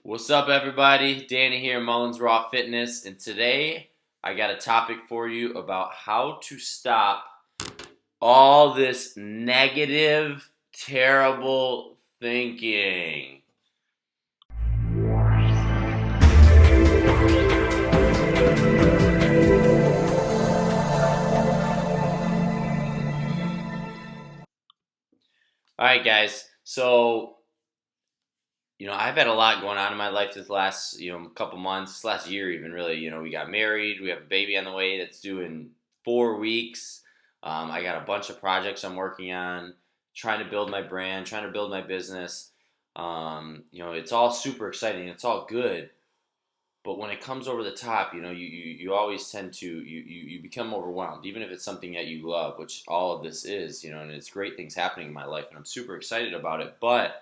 What's up, everybody? Danny here, Mullins Raw Fitness, and today I got a topic for you about how to stop all this negative, terrible thinking. All right, guys. I've had a lot going on in my life this last, couple months, this last year even, really. We got married. We have a baby on the way that's due in 4 weeks. I got a bunch of projects I'm working on, trying to build my brand, trying to build my business. It's all super exciting. It's all good. But when it comes over the top, you always tend to, you become overwhelmed, even if it's something that you love, which all of this is, and it's great things happening in my life, and I'm super excited about it. But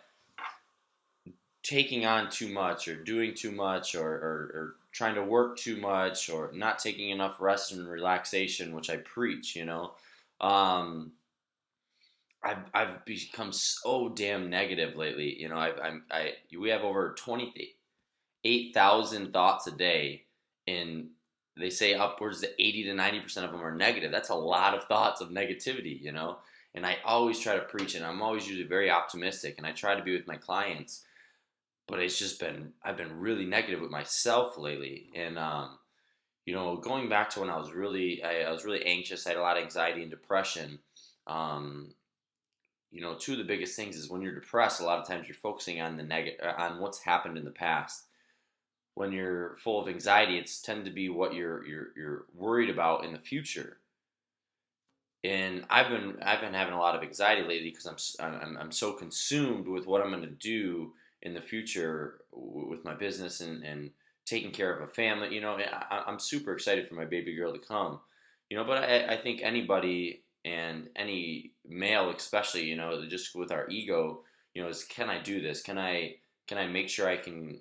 taking on too much or doing too much or trying to work too much or not taking enough rest and relaxation, which I preach, I've become so damn negative lately. We have over 28,000 thoughts a day, and they say upwards to 80 to 90% of them are negative. That's a lot of thoughts of negativity, and I always try to preach, and I'm always usually very optimistic, and I try to be with my clients. But I've been really negative with myself lately. And, going back to when I was really anxious, I had a lot of anxiety and depression. Two of the biggest things is when you're depressed, a lot of times you're focusing on on what's happened in the past. When you're full of anxiety, it's tend to be what you're worried about in the future. And I've been having a lot of anxiety lately because I'm so consumed with what I'm going to do in the future with my business and taking care of a family. I'm super excited for my baby girl to come. But I think anybody, and any male especially, just with our ego, is, can I do this? Can I make sure I can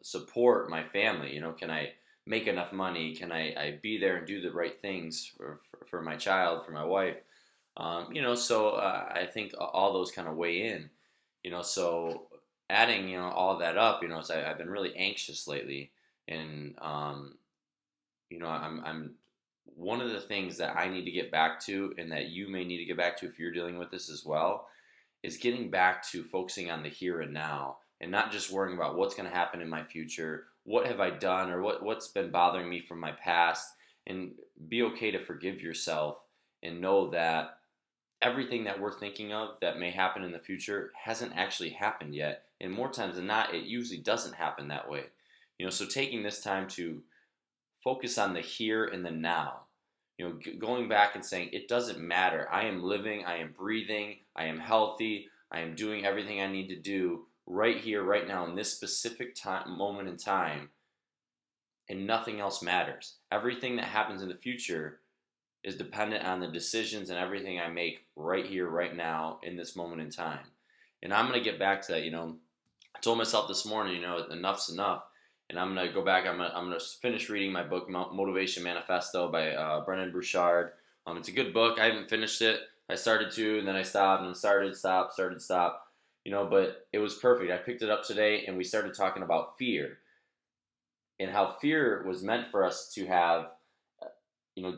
support my family? Can I make enough money? Can I be there and do the right things for my child, for my wife? So I think all those kind of weigh in. So adding, all that up, I've been really anxious lately, and I'm one of the things that I need to get back to, and that you may need to get back to if you're dealing with this as well, is getting back to focusing on the here and now, and not just worrying about what's going to happen in my future, what have I done, or what's been bothering me from my past, and be okay to forgive yourself and know that everything that we're thinking of that may happen in the future hasn't actually happened yet. And more times than not, it usually doesn't happen that way. So taking this time to focus on the here and the now, going back and saying, it doesn't matter. I am living, I am breathing, I am healthy, I am doing everything I need to do right here, right now, in this specific moment in time, and nothing else matters. Everything that happens in the future is dependent on the decisions and everything I make right here, right now, in this moment in time. And I'm going to get back to that. I told myself this morning, enough's enough. And I'm going to go back. I'm going to finish reading my book, Motivation Manifesto by Brendon Burchard. It's a good book. I haven't finished it. I started to, and then I stopped, and started, stop. But it was perfect. I picked it up today, and we started talking about fear, and how fear was meant for us to have,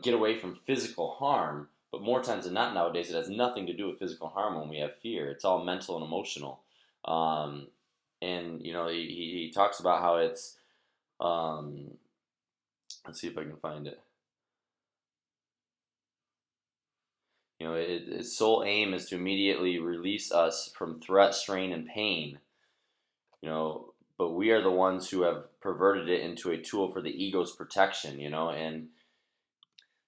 get away from physical harm. But more times than not nowadays, it has nothing to do with physical harm when we have fear. It's all mental and emotional. He talks about how it's, let's see if I can find it. Its sole aim is to immediately release us from threat, strain, and pain. But we are the ones who have perverted it into a tool for the ego's protection. And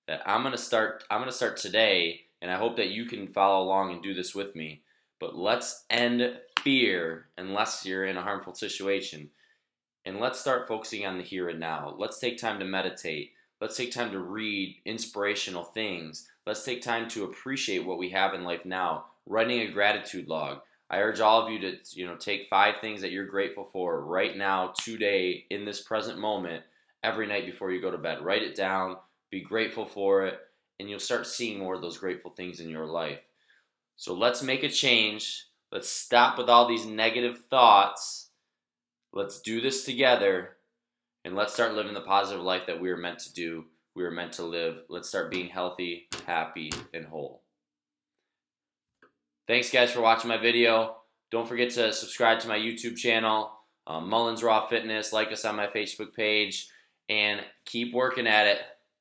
that I'm gonna start today, and I hope that you can follow along and do this with me. But let's end fear unless you're in a harmful situation, and let's start focusing on the here and now. Let's take time to meditate. Let's take time to read inspirational things. Let's take time to appreciate what we have in life now. Writing a gratitude log. I urge all of you to take 5 things that you're grateful for right now, today, in this present moment, every night before you go to bed. Write it down. Be grateful for it, and you'll start seeing more of those grateful things in your life. So let's make a change. Let's stop with all these negative thoughts. Let's do this together, and let's start living the positive life that we were meant to do, we were meant to live. Let's start being healthy, happy, and whole. Thanks, guys, for watching my video. Don't forget to subscribe to my YouTube channel, Mullins Raw Fitness. Like us on my Facebook page, and keep working at it.